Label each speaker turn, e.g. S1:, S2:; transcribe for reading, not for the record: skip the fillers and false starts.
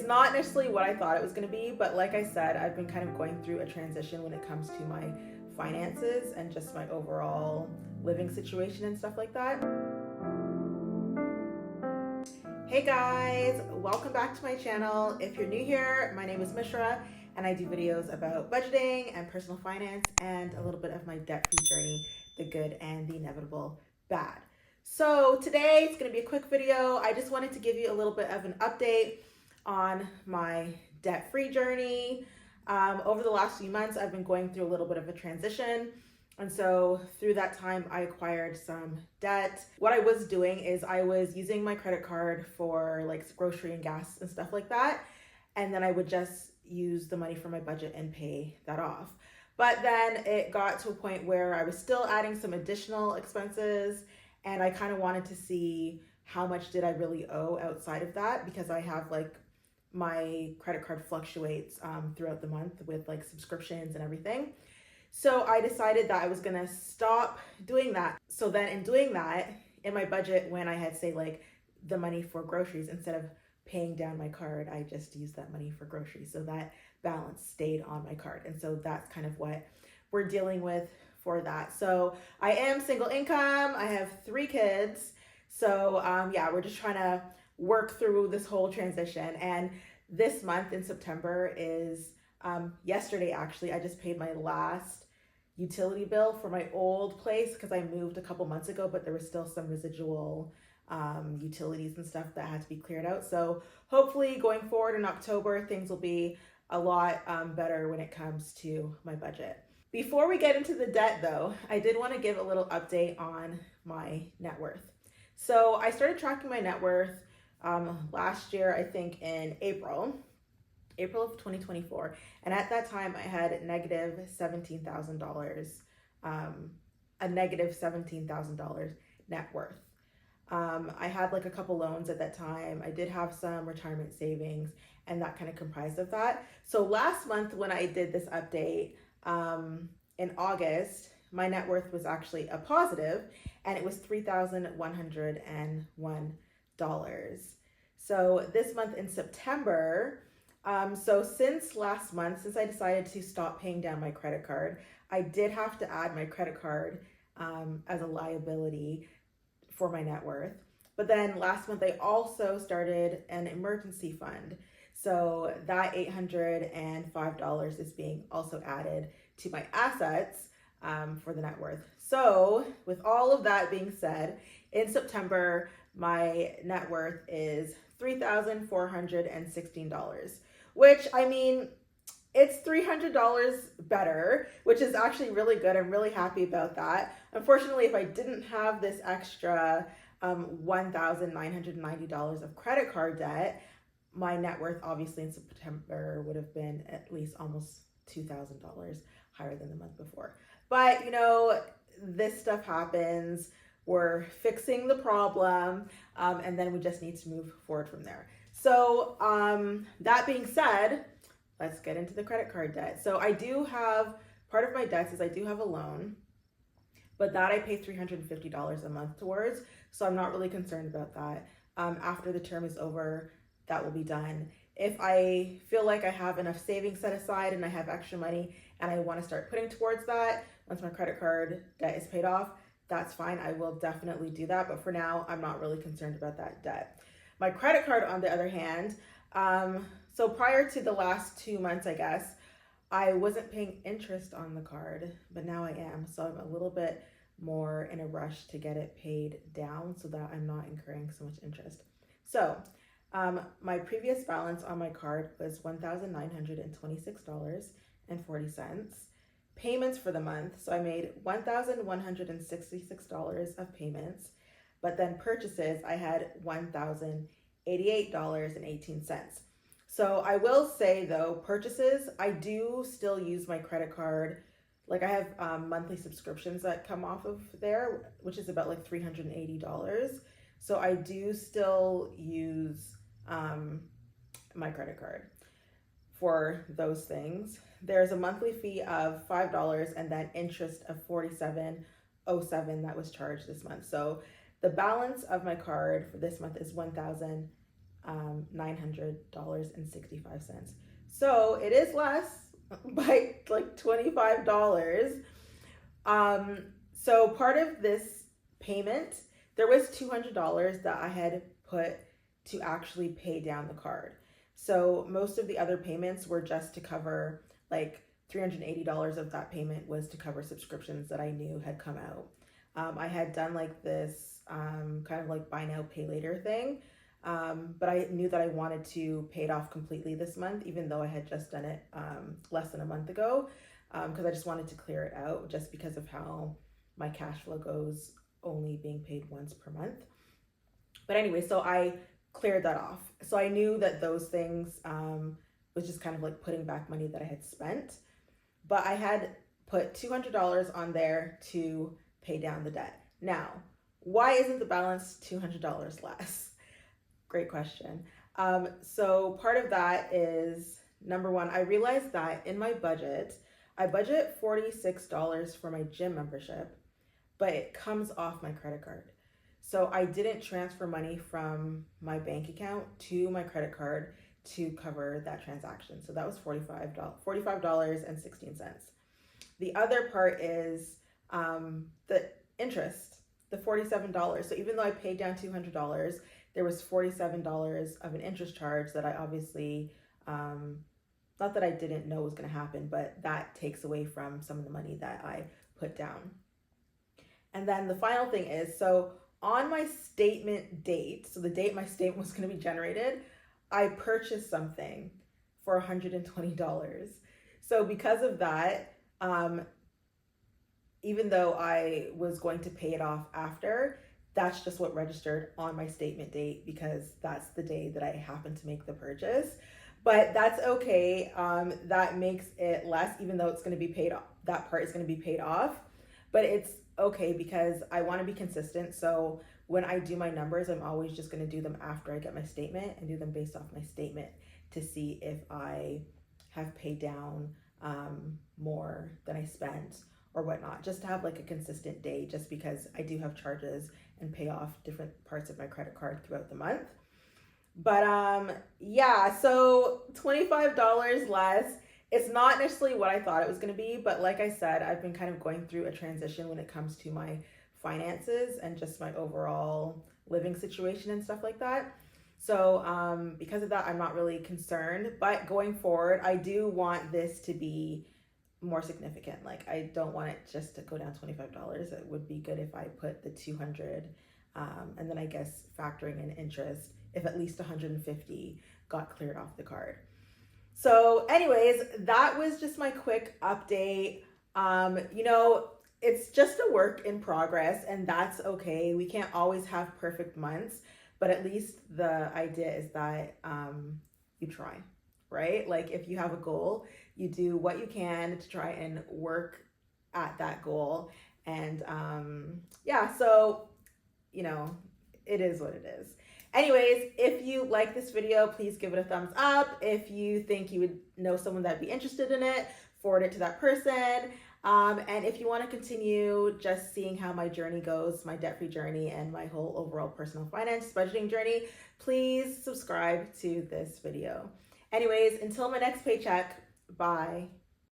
S1: not necessarily what I thought it was going to be, but like I said, I've been kind of going through a transition when it comes to my finances and just my overall living situation and stuff like that. Hey guys, welcome back to my channel. If you're new here, my name is Mishra and I do videos about budgeting and personal finance and a little bit of my debt-free journey, the good and the inevitable bad. So today it's going to be a quick video. I just wanted to give you a little bit of an update on my debt-free journey. Over the last few months, I've been going through a little bit of a transition. And so through that time, I acquired some debt. What I was doing is I was using my credit card for like grocery and gas and stuff like that. And then I would just use the money for my budget and pay that off. But then it got to a point where I was still adding some additional expenses and I kind of wanted to see how much did I really owe outside of that, because I have like my credit card fluctuates throughout the month with like subscriptions and everything. So I decided that I was gonna stop doing that. So then in doing that, in my budget, when I had say like the money for groceries, instead of paying down my card, I just used that money for groceries. So that balance stayed on my card. And so that's kind of what we're dealing with for that. So I am single income. I have 3 kids. So yeah, we're just trying to work through this whole transition. And this month in September is, yesterday actually, I just paid my last utility bill for my old place because I moved a couple months ago, but there was still some residual utilities and stuff that had to be cleared out. So hopefully going forward in October, things will be a lot better when it comes to my budget. Before we get into the debt though, I did want to give a little update on my net worth. So I started tracking my net worth last year, I think in April of 2024. And at that time I had negative $17,000, a negative $17,000 net worth. I had like a couple loans at that time. I did have some retirement savings and that kind of comprised of that. So last month when I did this update in August, my net worth was actually a positive and it was $3,101. So this month in September, so since last month, since I decided to stop paying down my credit card, I did have to add my credit card as a liability for my net worth. But then last month, I also started an emergency fund. So that $805 is being also added to my assets for the net worth. So with all of that being said, in September, my net worth is $3,416, which I mean, it's $300 better, which is actually really good. I'm really happy about that. Unfortunately, if I didn't have this extra $1,990 of credit card debt, my net worth obviously in September would have been at least almost $2,000 higher than the month before. But you know, this stuff happens. We're fixing the problem, and then we just need to move forward from there. So that being said, let's get into the credit card debt. So I do have, part of my debts is I do have a loan, but that I pay $350 a month towards. So I'm not really concerned about that. After the term is over, that will be done. If I feel like I have enough savings set aside and I have extra money and I want to start putting towards that, once my credit card debt is paid off, that's fine. I will definitely do that. But for now, I'm not really concerned about that debt. My credit card, on the other hand, so prior to the last 2 months, I guess, I wasn't paying interest on the card, but now I am. So I'm a little bit more in a rush to get it paid down so that I'm not incurring so much interest. So my previous balance on my card was $1,926.40. Payments for the month, so I made $1,166 of payments, but then purchases, I had $1,088.18. So I will say though, purchases, I do still use my credit card. Like I have monthly subscriptions that come off of there, which is about like $380. So I do still use my credit card for those things. There's a monthly fee of $5 and then interest of $47.07 that was charged this month. So the balance of my card for this month is $1,088. $900.65. So it is less by like $25. So part of this payment, there was $200 that I had put to actually pay down the card. So most of the other payments were just to cover, like $380 of that payment was to cover subscriptions that I knew had come out. I had done like this kind of like buy now, pay later thing. But I knew that I wanted to pay it off completely this month, even though I had just done it less than a month ago, because I just wanted to clear it out just because of how my cash flow goes, only being paid once per month. But anyway, so I cleared that off. So I knew that those things was just kind of like putting back money that I had spent. But I had put $200 on there to pay down the debt. Now, why isn't the balance $200 less? Great question. So part of that is, number one, I realized that in my budget, I budget $46 for my gym membership, but it comes off my credit card. So I didn't transfer money from my bank account to my credit card to cover that transaction. So that was $45.16. The other part is the interest, the $47. So even though I paid down $200, there was $47 of an interest charge that I obviously, not that I didn't know was going to happen, but that takes away from some of the money that I put down. And then the final thing is, so on my statement date, so the date my statement was going to be generated, I purchased something for $120. So because of that, even though I was going to pay it off after, that's just what registered on my statement date because that's the day that I happened to make the purchase. But that's okay. That makes it less, even though it's going to be paid off. That part is going to be paid off, but it's okay because I want to be consistent. So when I do my numbers, I'm always just going to do them after I get my statement and do them based off my statement to see if I have paid down more than I spent or whatnot, just to have like a consistent day, just because I do have charges and pay off different parts of my credit card throughout the month. But yeah, so $25 less. It's not necessarily what I thought it was going to be, but like I said, I've been kind of going through a transition when it comes to my finances and just my overall living situation and stuff like that. So because of that, I'm not really concerned, but going forward, I do want this to be more significant. Like I don't want it just to go down $25. It would be good if I put the 200 and then I guess factoring in interest, if at least 150 got cleared off the card. So anyways, that was just my quick update. You know, it's just a work in progress and that's okay. We can't always have perfect months, but at least the idea is that you try, right? Like if you have a goal, you do what you can to try and work at that goal. And yeah, so, you know, it is what it is. Anyways, if you like this video, please give it a thumbs up. If you think you would know someone that'd be interested in it, forward it to that person. And if you want to continue just seeing how my journey goes, my debt-free journey and my whole overall personal finance budgeting journey, please subscribe to this video. Anyways, until my next paycheck, bye.